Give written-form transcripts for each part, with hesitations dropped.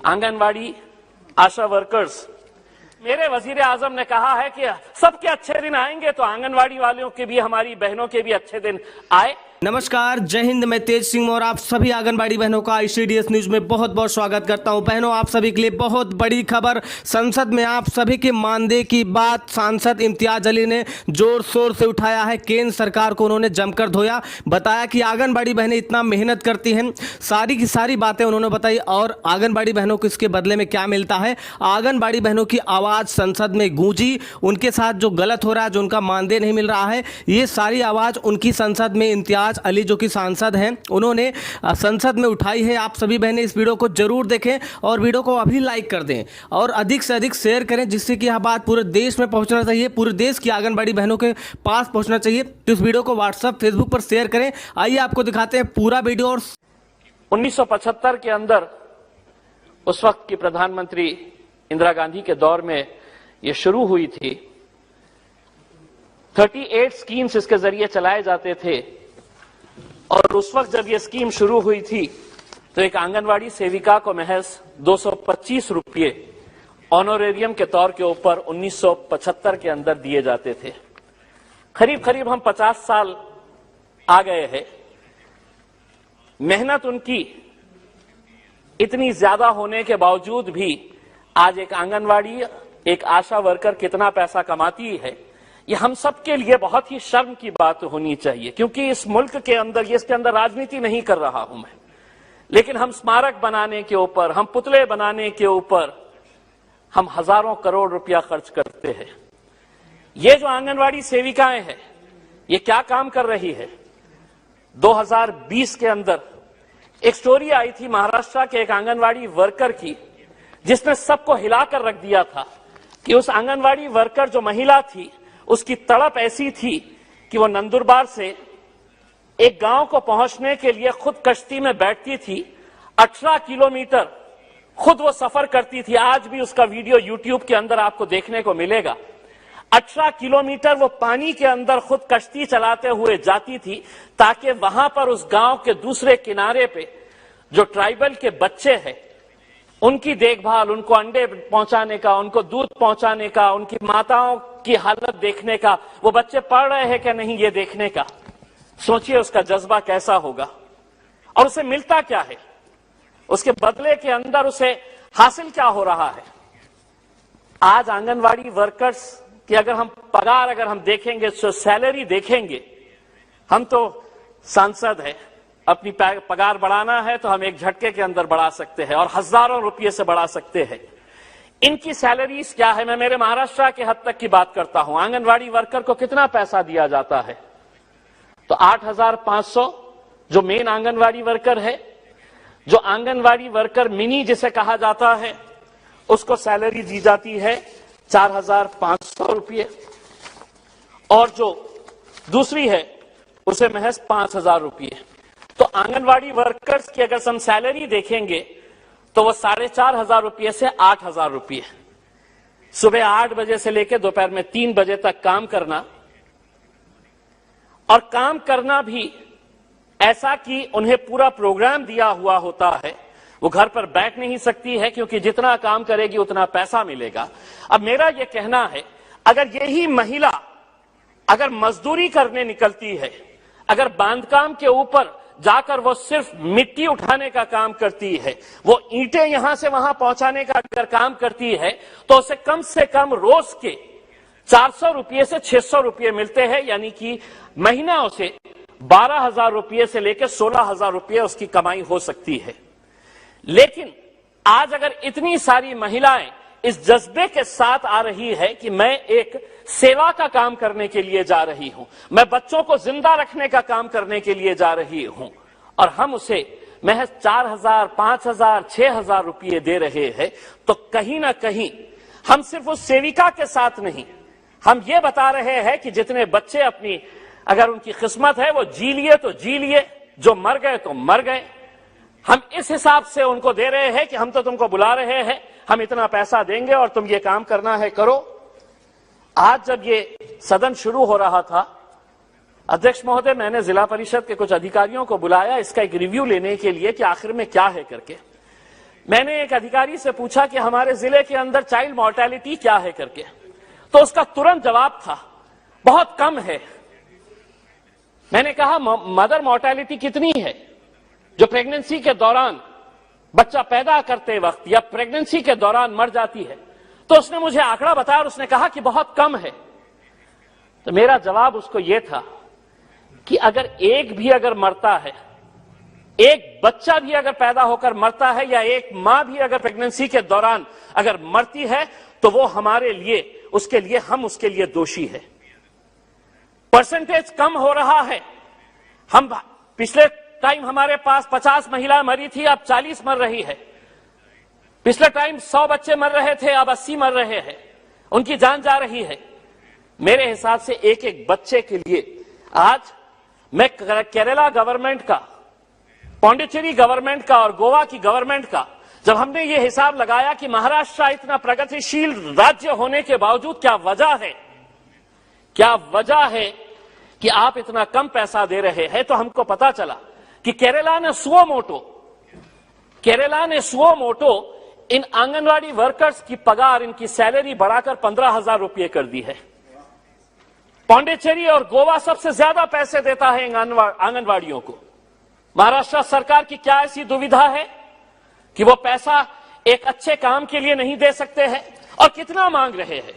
आंगनवाड़ी आशा workers, मेरे वजीर आजम ने कहा है कि सबके अच्छे दिन आएंगे तो आंगनवाड़ी वालों के भी, हमारी बहनों के भी अच्छे दिन आए। नमस्कार, जय हिंद। मैं तेज सिंह और आप सभी आंगनबाड़ी बहनों का ICDS न्यूज में बहुत बहुत स्वागत करता हूं। बहनों, आप सभी के लिए बहुत बड़ी खबर। संसद में आप सभी के मानदेय की बात सांसद इम्तियाज अली ने जोर शोर से उठाया है। केंद्र सरकार को उन्होंने जमकर धोया, बताया कि आंगनबाड़ी बहनें इतना मेहनत करती हैं, सारी की सारी बातें उन्होंने बताई और आंगनबाड़ी बहनों को इसके बदले में क्या मिलता है। आंगनबाड़ी बहनों की आवाज़ संसद में गूंजी, उनके साथ जो गलत हो रहा है, जो उनका मानदेय नहीं मिल रहा है, ये सारी आवाज़ उनकी संसद में इम्तियाज अली जो कि सांसद हैं, उन्होंने संसद में उठाई है। आप सभी बहनें इस वीडियो को जरूर देखें और वीडियो को अभी लाइक कर दें और अधिक से अधिक शेयर करें, जिससे कि यह बात पूरे देश में पहुंचना चाहिए, पूरे देश की आंगनबाड़ी बहनों के पास पहुंचना चाहिए। तो इस वीडियो को व्हाट्सएप, फेसबुक पर शेयर करें। आइए आपको दिखाते हैं पूरा वीडियो। और 1975 के अंदर उस वक्त की प्रधानमंत्री इंदिरा गांधी के दौर में यह शुरू हुई थी। 38 स्कीम्स इसके जरिए चलाए जाते थे और उस वक्त जब यह स्कीम शुरू हुई थी तो एक आंगनवाड़ी सेविका को महज 225 रुपये ऑनोरेरियम के तौर के ऊपर 1975 के अंदर दिए जाते थे। करीब करीब हम 50 साल आ गए हैं। मेहनत उनकी इतनी ज्यादा होने के बावजूद भी आज एक आंगनवाड़ी, एक आशा वर्कर कितना पैसा कमाती है, ये हम सबके लिए बहुत ही शर्म की बात होनी चाहिए। क्योंकि इस मुल्क के अंदर, इसके अंदर राजनीति नहीं कर रहा हूं मैं, लेकिन हम स्मारक बनाने के ऊपर, हम पुतले बनाने के ऊपर हम हजारों करोड़ रुपया खर्च करते हैं। ये जो आंगनवाड़ी सेविकाएं हैं, ये क्या काम कर रही है? 2020 के अंदर एक स्टोरी आई थी महाराष्ट्र के एक आंगनवाड़ी वर्कर की, जिसने सबको हिलाकर रख दिया था कि उस आंगनवाड़ी वर्कर जो महिला थी, उसकी तड़प ऐसी थी कि वो नंदुरबार से एक गांव को पहुंचने के लिए खुद कश्ती में बैठती थी। 18 किलोमीटर खुद वो सफर करती थी। आज भी उसका वीडियो YouTube के अंदर आपको देखने को मिलेगा। 18 किलोमीटर वो पानी के अंदर खुद कश्ती चलाते हुए जाती थी ताकि वहां पर उस गांव के दूसरे किनारे पे जो ट्राइबल के बच्चे हैं, उनकी देखभाल, उनको अंडे पहुंचाने का, उनको दूध पहुंचाने का, उनकी माताओं की हालत देखने का, वो बच्चे पढ़ रहे हैं क्या नहीं ये देखने का। सोचिए उसका जज्बा कैसा होगा और उसे मिलता क्या है, उसके बदले के अंदर उसे हासिल क्या हो रहा है। आज आंगनवाड़ी वर्कर्स की अगर हम पगार अगर हम देखेंगे, सैलरी देखेंगे, हम तो सांसद हैं, अपनी पगार बढ़ाना है तो हम एक झटके के अंदर बढ़ा सकते हैं और हजारों रुपये से बढ़ा सकते हैं। इनकी सैलरीज क्या है? मैं मेरे महाराष्ट्र के हद तक की बात करता हूं। आंगनवाड़ी वर्कर को कितना पैसा दिया जाता है? तो 8,500 जो मेन आंगनवाड़ी वर्कर है, जो आंगनवाड़ी वर्कर मिनी जिसे कहा जाता है, उसको सैलरी दी जाती है 4,500 रुपये और जो दूसरी है उसे महज 5,000 रुपये। तो आंगनवाड़ी वर्कर्स की अगर हम सैलरी देखेंगे तो वो 4,500 रुपये से 8,000 रुपये। सुबह 8 बजे से लेकर दोपहर में 3 बजे तक काम करना, और काम करना भी ऐसा कि उन्हें पूरा प्रोग्राम दिया हुआ होता है। वो घर पर बैठ नहीं सकती है क्योंकि जितना काम करेगी उतना पैसा मिलेगा। अब मेरा यह कहना है, अगर यही महिला अगर मजदूरी करने निकलती है, अगर बांधकाम के ऊपर जाकर वो सिर्फ मिट्टी उठाने का काम करती है, वो ईंटें यहां से वहां पहुंचाने का अगर काम करती है, तो उसे कम से कम रोज के 400 रुपये से 600 रुपये मिलते हैं। यानी कि महीना उसे 12,000 रुपये से लेकर 16,000 रुपये उसकी कमाई हो सकती है। लेकिन आज अगर इतनी सारी महिलाएं इस जज्बे के साथ आ रही है कि मैं एक सेवा का काम करने के लिए जा रही हूं, मैं बच्चों को जिंदा रखने का काम करने के लिए जा रही हूं, और हम उसे महज 4,000, 5,000, 6,000 रुपये दे रहे हैं, तो कहीं ना कहीं हम सिर्फ उस सेविका के साथ नहीं, हम ये बता रहे हैं कि जितने बच्चे अपनी, अगर उनकी किस्मत है वो जी लिए तो जी लिए, जो मर गए तो मर गए। हम इस हिसाब से उनको दे रहे हैं कि हम तो तुमको बुला रहे हैं, हम इतना पैसा देंगे और तुम ये काम करना है करो। आज जब ये सदन शुरू हो रहा था, अध्यक्ष महोदय, मैंने जिला परिषद के कुछ अधिकारियों को बुलाया इसका एक रिव्यू लेने के लिए कि आखिर में क्या है करके। मैंने एक अधिकारी से पूछा कि हमारे जिले के अंदर चाइल्ड मॉर्टेलिटी क्या है करके, तो उसका तुरंत जवाब था बहुत कम है। मैंने कहा मदर मॉर्टेलिटी कितनी है जो प्रेगनेंसी के दौरान बच्चा पैदा करते वक्त या प्रेगनेंसी के दौरान मर जाती है? तो उसने मुझे आंकड़ा बताया और उसने कहा कि बहुत कम है। तो मेरा जवाब उसको यह था कि अगर एक भी अगर मरता है, एक बच्चा भी अगर पैदा होकर मरता है या एक मां भी अगर प्रेगनेंसी के दौरान अगर मरती है, तो वो हमारे लिए हम उसके लिए दोषी है। परसेंटेज कम हो रहा है। हम पिछले टाइम हमारे पास 50 महिला मरी थी, अब 40 मर रही है। पिछले टाइम 100 बच्चे मर रहे थे, अब 80 मर रहे हैं, उनकी जान जा रही है। मेरे हिसाब से एक एक बच्चे के लिए आज मैं केरला गवर्नमेंट का, पौंडीचेरी गवर्नमेंट का और गोवा की गवर्नमेंट का जब हमने ये हिसाब लगाया कि महाराष्ट्र इतना प्रगतिशील राज्य होने के बावजूद क्या वजह है कि आप इतना कम पैसा दे रहे हैं, तो हमको पता चला कि केरला ने सुओ मोटो इन आंगनवाड़ी वर्कर्स की पगार, इनकी सैलरी बढ़ाकर 15,000 रुपये कर दी है। पौंडीचेरी और गोवा सबसे ज्यादा पैसे देता है आंगनवाड़ियों को। महाराष्ट्र सरकार की क्या ऐसी दुविधा है कि वो पैसा एक अच्छे काम के लिए नहीं दे सकते हैं? और कितना मांग रहे हैं?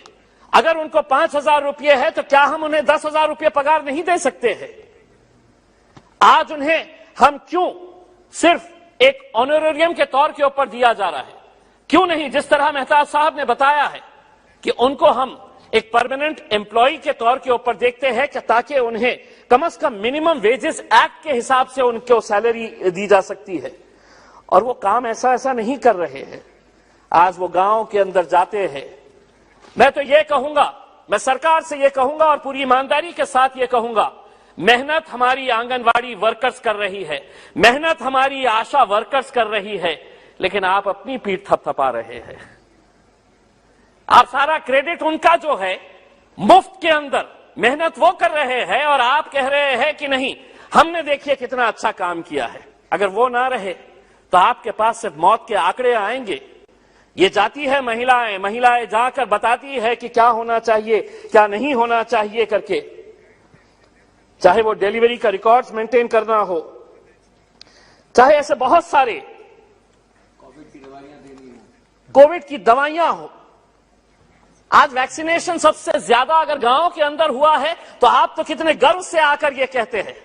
अगर उनको 5,000 रुपये है तो क्या हम उन्हें 10,000 रुपये पगार नहीं दे सकते हैं? आज उन्हें हम क्यों सिर्फ एक ऑनरेरियम के तौर के ऊपर दिया जा रहा है? क्यों नहीं जिस तरह मेहता साहब ने बताया है कि उनको हम एक परमानेंट एम्प्लॉय के तौर के ऊपर देखते हैं कि ताकि उन्हें कम से कम मिनिमम वेजेस एक्ट के हिसाब से उनको सैलरी दी जा सकती है। और वो काम ऐसा नहीं कर रहे हैं। आज वो गांव के अंदर जाते हैं। मैं तो ये कहूंगा, मैं सरकार से ये कहूंगा और पूरी ईमानदारी के साथ ये कहूंगा, मेहनत हमारी आंगनवाड़ी वर्कर्स कर रही है, मेहनत हमारी आशा वर्कर्स कर रही है, लेकिन आप अपनी पीठ थपथपा रहे हैं। आप सारा क्रेडिट उनका जो है मुफ्त के अंदर मेहनत वो कर रहे हैं और आप कह रहे हैं कि नहीं, हमने देखिए कितना अच्छा काम किया है। अगर वो ना रहे तो आपके पास सिर्फ मौत के आंकड़े आएंगे। ये जाती है महिलाएं जाकर बताती है कि क्या होना चाहिए, क्या नहीं होना चाहिए करके, चाहे वो डिलीवरी का रिकॉर्ड्स मेंटेन करना हो, चाहे ऐसे बहुत सारे कोविड की दवाइयां हो। आज वैक्सीनेशन सबसे ज्यादा अगर गांव के अंदर हुआ है तो आप तो कितने गर्व से आकर ये कहते हैं।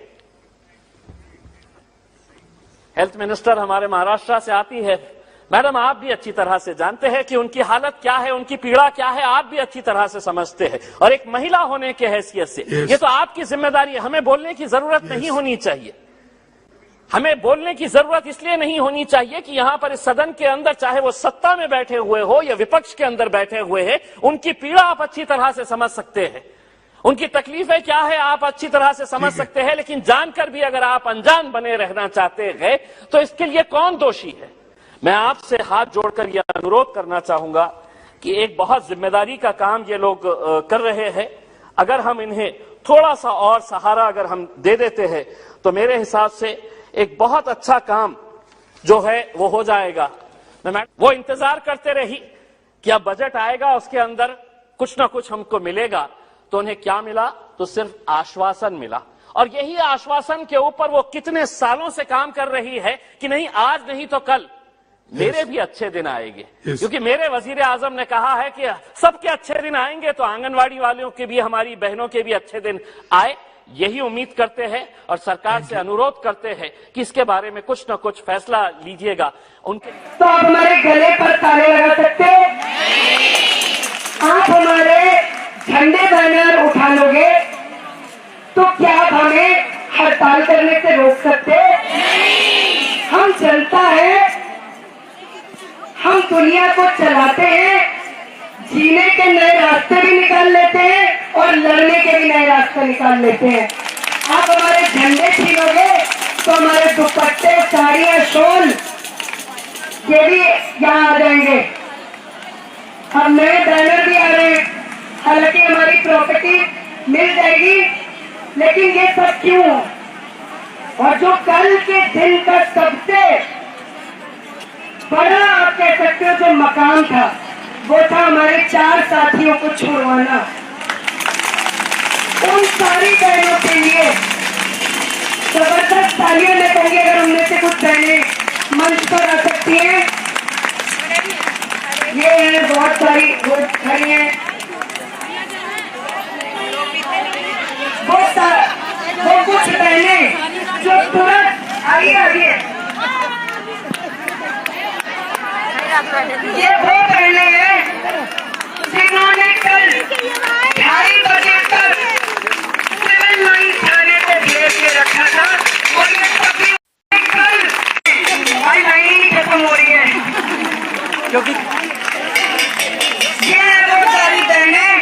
हेल्थ मिनिस्टर हमारे महाराष्ट्र से आती है। मैडम, आप भी अच्छी तरह से जानते हैं कि उनकी हालत क्या है, उनकी पीड़ा क्या है, आप भी अच्छी तरह से समझते हैं। और एक महिला होने के हैसियत से ये तो आपकी जिम्मेदारी है। हमें बोलने की जरूरत नहीं होनी चाहिए। हमें बोलने की जरूरत इसलिए नहीं होनी चाहिए कि यहां पर इस सदन के अंदर चाहे वो सत्ता में बैठे हुए हो या विपक्ष के अंदर बैठे हुए हैं, उनकी पीड़ा आप अच्छी तरह से समझ सकते हैं, उनकी तकलीफें क्या है आप अच्छी तरह से समझ सकते हैं। लेकिन जानकर भी अगर आप अनजान बने रहना चाहते हैं तो इसके लिए कौन दोषी है? मैं आपसे हाथ जोड़कर यह अनुरोध करना चाहूंगा कि एक बहुत जिम्मेदारी का काम ये लोग कर रहे हैं। अगर हम इन्हें थोड़ा सा और सहारा अगर हम दे देते हैं तो मेरे हिसाब से एक बहुत अच्छा काम जो है वो हो जाएगा। वो इंतजार करते रही कि अब बजट आएगा, उसके अंदर कुछ ना कुछ हमको मिलेगा। तो उन्हें क्या मिला? तो सिर्फ आश्वासन मिला। और यही आश्वासन के ऊपर वो कितने सालों से काम कर रही है कि नहीं आज नहीं तो कल मेरे भी अच्छे दिन आएंगे। क्योंकि मेरे वजीर आजम ने कहा है कि सबके अच्छे दिन आएंगे, तो आंगनवाड़ी वालों के भी, हमारी बहनों के भी अच्छे दिन आए। यही उम्मीद करते हैं और सरकार से अनुरोध करते हैं कि इसके बारे में कुछ न कुछ फैसला लीजिएगा। उनके तो आप हमारे गले पर ताले लगा सकते, आप हमारे झंडे बैनर उठा लोगे, तो क्या आप हमें हड़ताल करने से रोक सकते? हम जनता है, हम दुनिया को चलाते हैं, जीने के नए रास्ते भी निकाल लेते हैं और लड़ने के भी नए रास्ते निकाल लेते हैं। आप हमारे झंडे छीनोगे तो हमारे दुपट्टे, साड़ियां, शॉल ये भी यहाँ आ जाएंगे। अब नए बैनर भी आ रहे हैं। हालांकि हमारी प्रॉपर्टी मिल जाएगी, लेकिन ये सब क्यों? और जो कल के दिन का सबसे बड़ा आप कह सकते हो जो मकाम था वो था हमारे 4 साथियों को छुड़वाना। उन सारी बहनों के लिए जबरदस्त तालियां मैं कहूंगी अगर उनमें से कुछ बहनें मंच पर आ सकती हैं। ये है बहुत सारी वो खड़ी हैं, वो कुछ बहनें जो तुरंत आइए ये वो बहनें हैं जिन्होंने कल 2:30 बजे तक सिविल लाइन थाने को घेर के रखा था और ये सभी कल भाई लाइन खत्म हो रही है क्योंकि ये है वो सारी बहनें,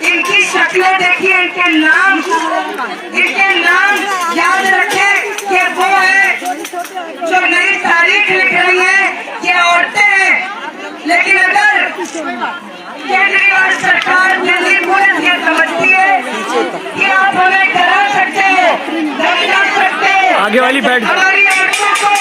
इनकी शक्लें देखिए, इनके नाम याद रखें कि वो है जो नई तारीख लिख रही है, ये औरतें हैं। लेकिन अगर केजरीवाल सरकार दिल्ली पुलिस ये समझती है कि आप हमें डरा सकते हो, धमका सकते हो, आगे वाली बैठ हमारी औरतों को